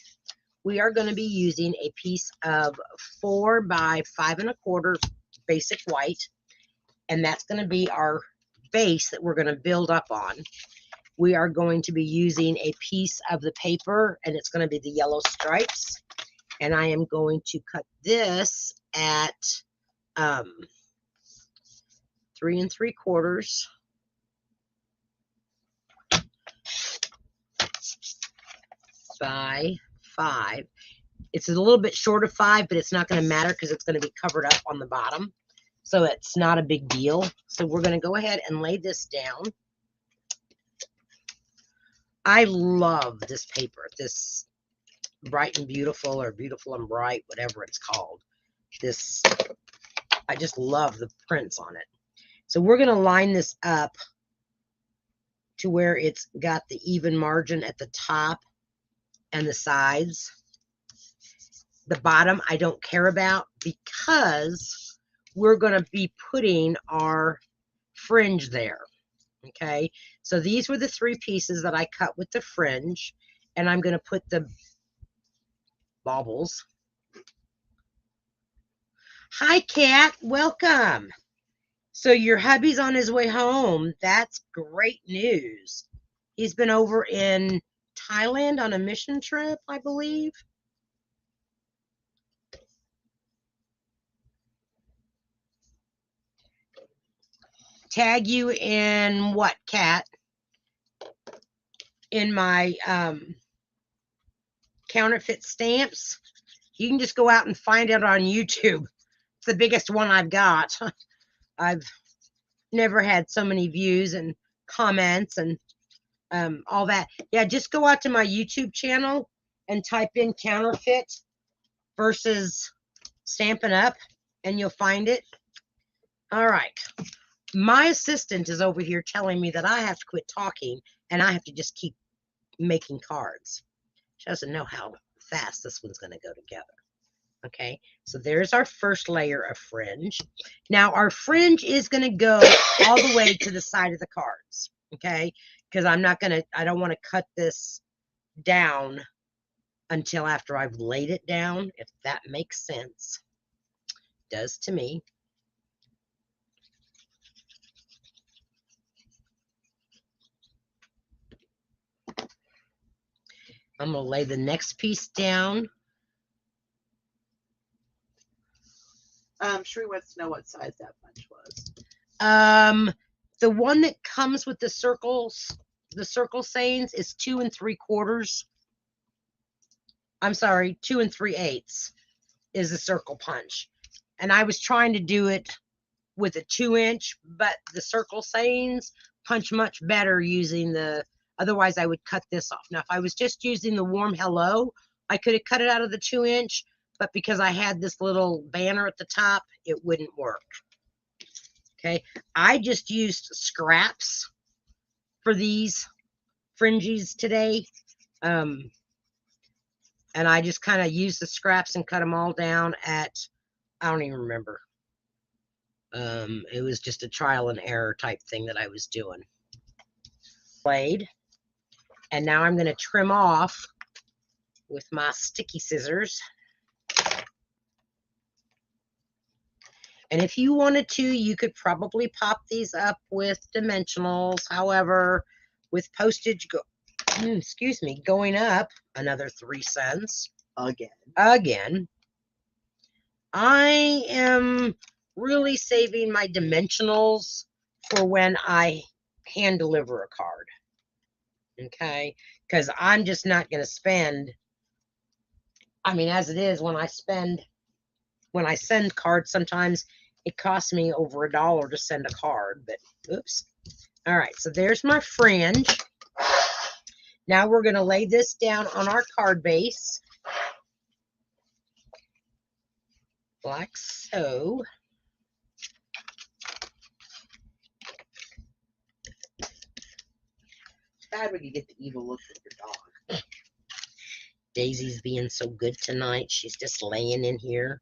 we are going to be using a piece of 4 by 5 1/4 basic white, and that's going to be our base that we're going to build up on. We are going to be using a piece of the paper, and it's going to be the yellow stripes, and I am going to cut this at 3 3/4 by 5. It's a little bit short of 5, but it's not going to matter because it's going to be covered up on the bottom, so it's not a big deal. So we're going to go ahead and lay this down. I love this paper, this Bright and Beautiful, or Beautiful and Bright, whatever it's called. This, I just love the prints on it. So we're going to line this up to where it's got the even margin at the top and the sides. The bottom I don't care about, because we're going to be putting our fringe there. Okay, so these were the 3 pieces that I cut with the fringe, and I'm going to put the baubles. Hi, Kat. Welcome. So your hubby's on his way home. That's great news. He's been over in Thailand on a mission trip, I believe. Tag you in what, Kat? In my counterfeit stamps. You can just go out and find it on YouTube. It's the biggest one I've got. I've never had so many views and comments and all that. Yeah, just go out to my YouTube channel and type in counterfeit versus Stampin' Up, and you'll find it. All right. My assistant is over here telling me that I have to quit talking and I have to just keep making cards. She doesn't know how fast this one's going to go together. Okay, so there's our first layer of fringe. Now our fringe is going to go all the way to the side of the cards. Okay, because I don't want to cut this down until after I've laid it down, if that makes sense. It does to me. I'm going to lay the next piece down. Sheree wants to know what size that punch was. The one that comes with the circles, the circle sayings, is 2 3/4. I'm sorry, 2 3/8 is the circle punch. And I was trying to do it with a 2-inch, but the circle sayings punch much better using the Otherwise, I would cut this off. Now, if I was just using the warm hello, I could have cut it out of the 2-inch, but because I had this little banner at the top, it wouldn't work. Okay, I just used scraps for these fringes today. And I just kind of used the scraps and cut them all down at, I don't even remember. It was just a trial and error type thing that I was doing. Blade. And now I'm going to trim off with my sticky scissors. And if you wanted to, you could probably pop these up with dimensionals. However, with postage going up another 3 cents again, I am really saving my dimensionals for when I hand deliver a card. Okay, because I'm just not going to spend, I mean, as it is, when I send cards, sometimes it costs me over $1 to send a card, but oops. All right, so there's my fringe. Now we're going to lay this down on our card base like so. Bad when you get the evil look at your dog. Daisy's being so good tonight. She's just laying in here.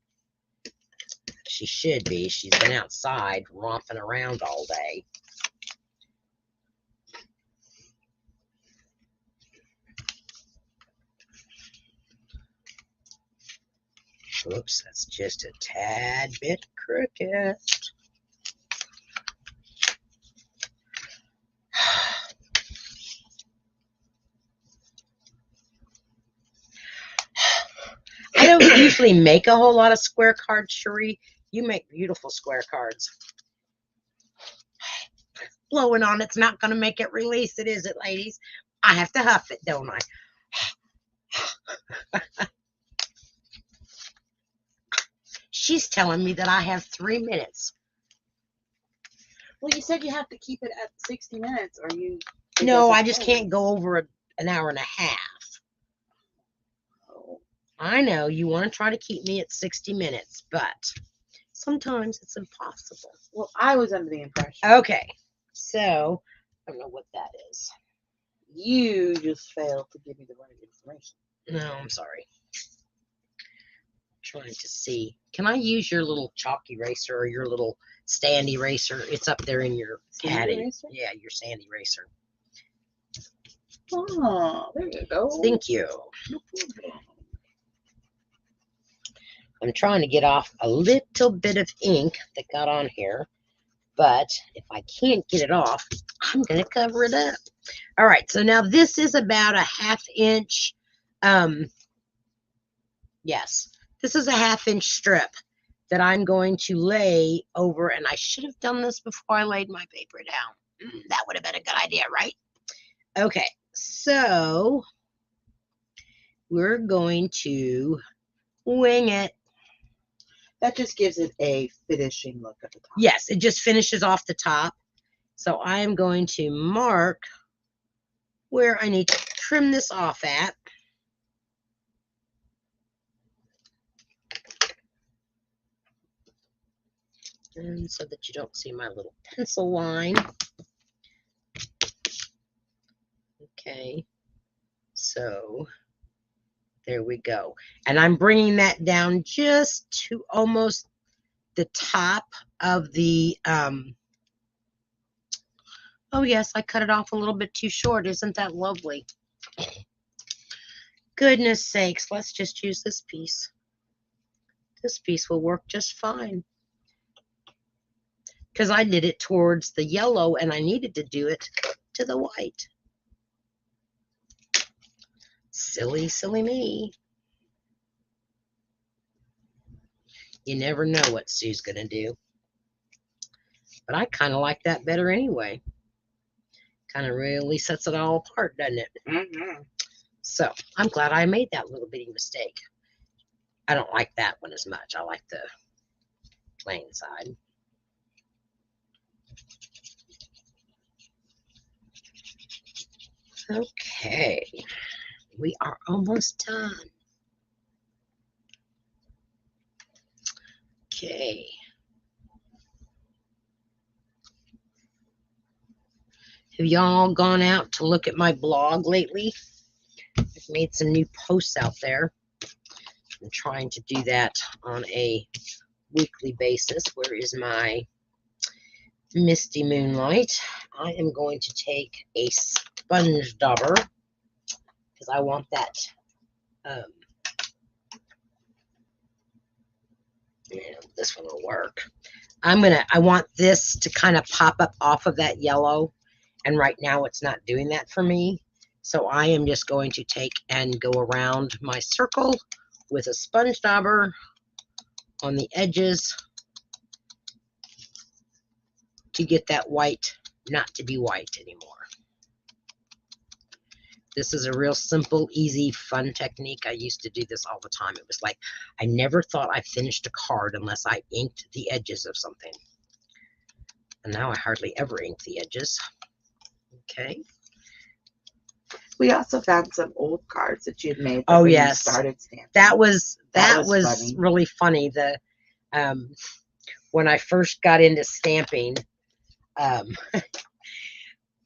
She should be. She's been outside romping around all day. Oops, that's just a tad bit crooked. I don't usually make a whole lot of square cards, Cherie. You make beautiful square cards. Blowing on it's not going to make it release it, is it, ladies? I have to huff it, don't I? She's telling me that I have 3 minutes. Well, you said you have to keep it at 60 minutes, or you... No, I just can't go over an hour and a half. Oh. I know you want to try to keep me at 60 minutes, but sometimes it's impossible. Well, I was under the impression. Okay, so I don't know what that is. You just failed to give me the right information. No, I'm sorry. Trying to see. Can I use your little chalk eraser or your little stand eraser? It's up there in your caddy. Yeah, your sand eraser. Oh, there you go. Thank you. I'm trying to get off a little bit of ink that got on here, but if I can't get it off, I'm going to cover it up. All right, so now this is about a 1/2 inch. Yes, this is a 1/2 inch strip that I'm going to lay over, and I should have done this before I laid my paper down. That would have been a good idea, right? Okay, so we're going to wing it. That just gives it a finishing look at the top. Yes, it just finishes off the top. So I am going to mark where I need to trim this off at. And so that you don't see my little pencil line. Okay, so there we go. And I'm bringing that down just to almost the top of the, oh yes, I cut it off a little bit too short. Isn't that lovely? Goodness sakes, let's just use this piece. This piece will work just fine. Because I did it towards the yellow and I needed to do it to the white. Silly, silly me. You never know what Sue's going to do. But I kind of like that better anyway. Kind of really sets it all apart, doesn't it? Mm-hmm. So I'm glad I made that little bitty mistake. I don't like that one as much. I like the plain side. Okay, we are almost done. Okay. Have y'all gone out to look at my blog lately? I've made some new posts out there. I'm trying to do that on a weekly basis. Where is my Misty Moonlight? I am going to take a sponge dauber because I want that. Yeah, this one will work. I want this to kind of pop up off of that yellow, and right now it's not doing that for me. So I am just going to take and go around my circle with a sponge dauber on the edges to get that white not to be white anymore. This is a real simple, easy, fun technique. I used to do this all the time. It was like I never thought I finished a card unless I inked the edges of something. And now I hardly ever ink the edges. Okay. We also found some old cards that you had made. Oh, when yes. You started stamping. That was funny. really funny. When I first got into stamping,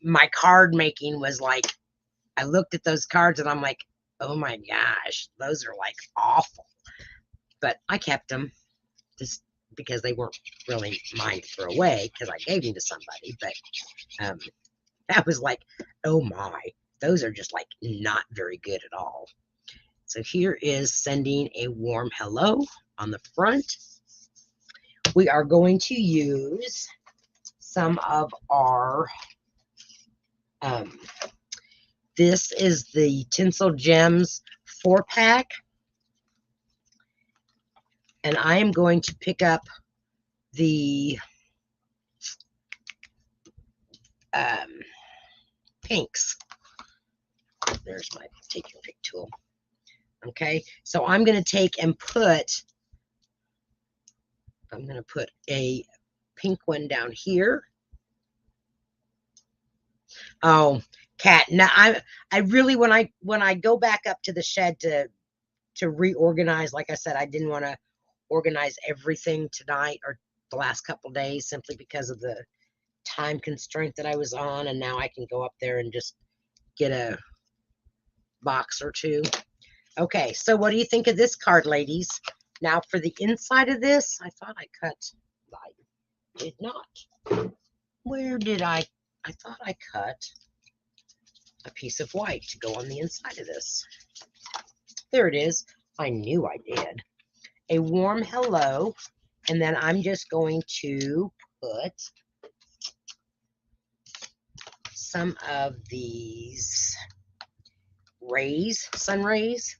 my card making was like, I looked at those cards and I'm like, oh my gosh, those are like awful. But I kept them just because they weren't really mine to throw away because I gave them to somebody. But that was like, oh my, those are just like not very good at all. So here is sending a warm hello on the front. We are going to use some of our, this is the Tinsel Gems 4-pack. And I am going to pick up the pinks. There's my take your pick tool. Okay, so I'm going to take and put, I'm going to put a pink one down here. Oh, Cat. Now I really, when I go back up to the shed to reorganize, like I said, I didn't want to organize everything tonight or the last couple days simply because of the time constraint that I was on, and now I can go up there and just get a box or two. Okay, so what do you think of this card, ladies? Now for the inside of this, I thought I cut. I did not. Where did I thought I cut a piece of white to go on the inside of this. There it is. I knew I did. A warm hello, and then I'm just going to put some of these rays, sun rays.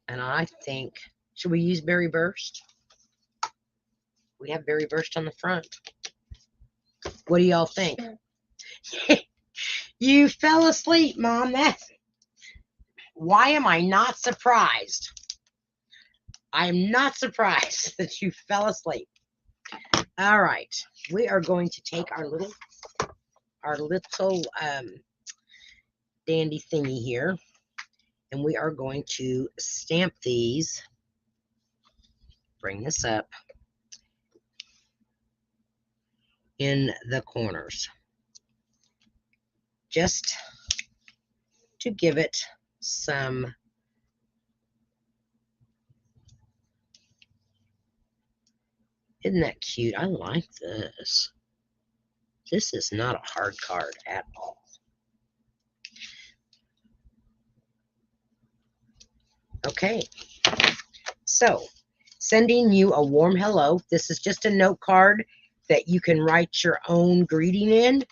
And I think, should we use Berry Burst? We have Berry Burst on the front. What do y'all think? You fell asleep, Mom. Why am I not surprised? I am not surprised that you fell asleep. All right, we are going to take our little dandy thingy here, and we are going to stamp these. Bring this up in the corners, just to give it some Isn't that cute? I like this. This is not a hard card at all. Okay, so sending you a warm hello. This is just a note card that you can write your own greeting in,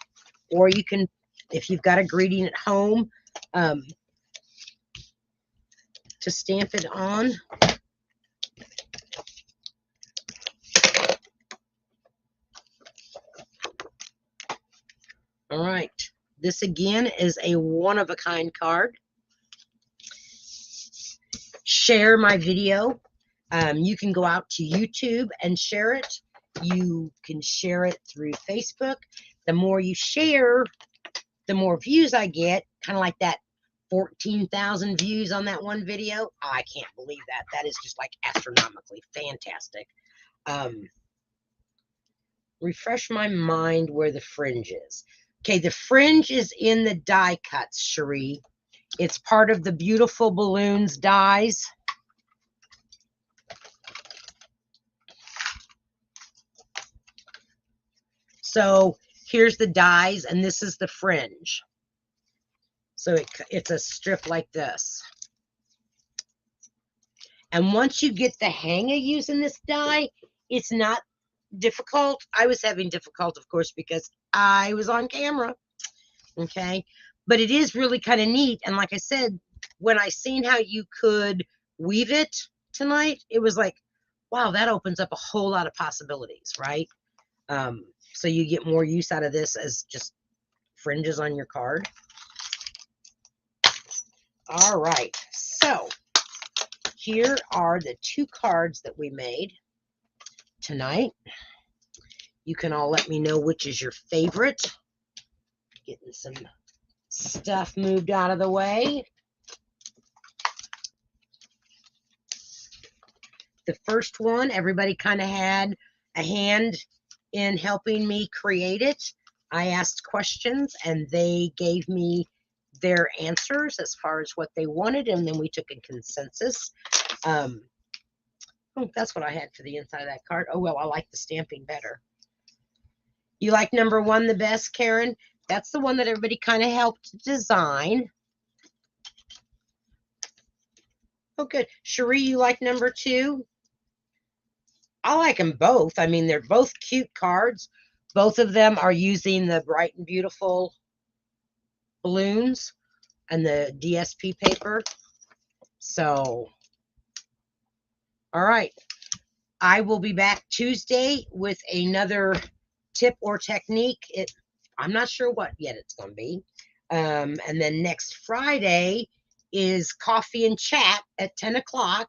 or you can, if you've got a greeting at home, to stamp it on. All right, this again is a one-of-a-kind card. Share my video. You can go out to YouTube and share it. You can share it through Facebook. The more you share, the more views I get, kind of like that 14,000 views on that one video. Oh, I can't believe that. That is just like astronomically fantastic. Refresh my mind where the fringe is. Okay, the fringe is in the die cuts, Cherie. It's part of the Beautiful Balloons dies. So here's the dies, and this is the fringe. So it's a strip like this. And once you get the hang of using this die, it's not difficult. I was having difficult, of course, because I was on camera. Okay. But it is really kind of neat. And like I said, when I seen how you could weave it tonight, it was like, wow, that opens up a whole lot of possibilities, right? So you get more use out of this as just fringes on your card. All right. So here are the 2 cards that we made tonight. You can all let me know which is your favorite. Getting some stuff moved out of the way. The first one, everybody kind of had a hand in helping me create it. I asked questions and they gave me their answers as far as what they wanted, and then we took a consensus. Oh, that's what I had for the inside of that card. Oh, well, I like the stamping better. You like number 1 the best, Karen? That's the one that everybody kind of helped design. Oh, good. Cherie, you like number 2? I like them both. I mean, they're both cute cards. Both of them are using the Bright and Beautiful balloons and the DSP paper. So, all right. I will be back Tuesday with another tip or technique. I'm not sure what yet it's going to be. And then next Friday is coffee and chat at 10 o'clock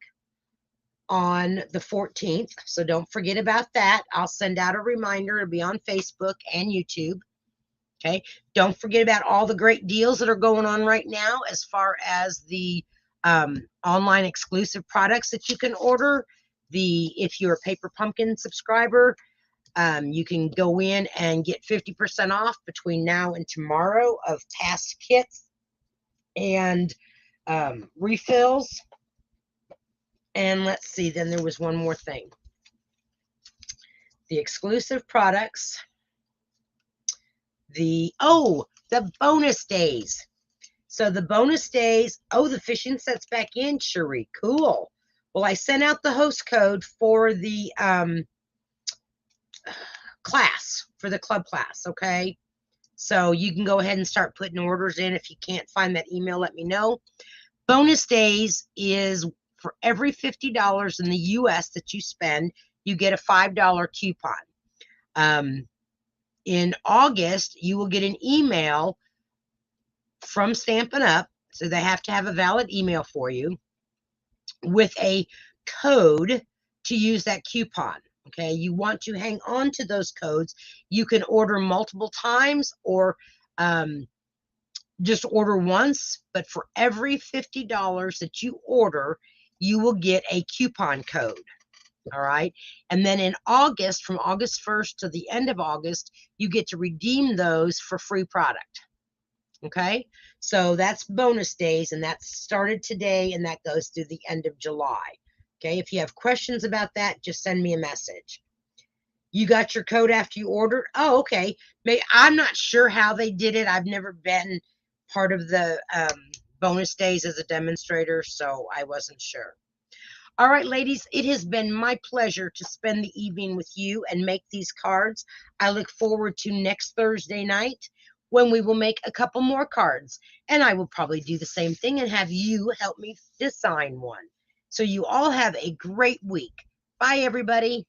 on the 14th. So don't forget about that. I'll send out a reminder. It'll be on Facebook and YouTube. Okay. Don't forget about all the great deals that are going on right now as far as the online exclusive products that you can order. If you're a Paper Pumpkin subscriber, you can go in and get 50% off between now and tomorrow of past kits and refills. And let's see, then there was one more thing. The exclusive products. The bonus days. So the bonus days, the fishing set's back in, Cherie. Cool. Well, I sent out the host code for the class, for the club class, okay? So you can go ahead and start putting orders in. If you can't find that email, let me know. Bonus days is for every $50 in the US that you spend, you get a $5 coupon. In August, you will get an email from Stampin' Up, so they have to have a valid email for you, with a code to use that coupon. Okay, you want to hang on to those codes. You can order multiple times or just order once, but for every $50 that you order, you will get a coupon code. All right. And then in August, from August 1st to the end of August, you get to redeem those for free product. Okay. So that's bonus days, and that started today, and that goes through the end of July. Okay. If you have questions about that, just send me a message. You got your code after you ordered? Oh, okay. I'm not sure how they did it. I've never been part of the bonus days as a demonstrator, so I wasn't sure. All right, ladies, it has been my pleasure to spend the evening with you and make these cards. I look forward to next Thursday night when we will make a couple more cards, and I will probably do the same thing and have you help me design one. So you all have a great week. Bye, everybody.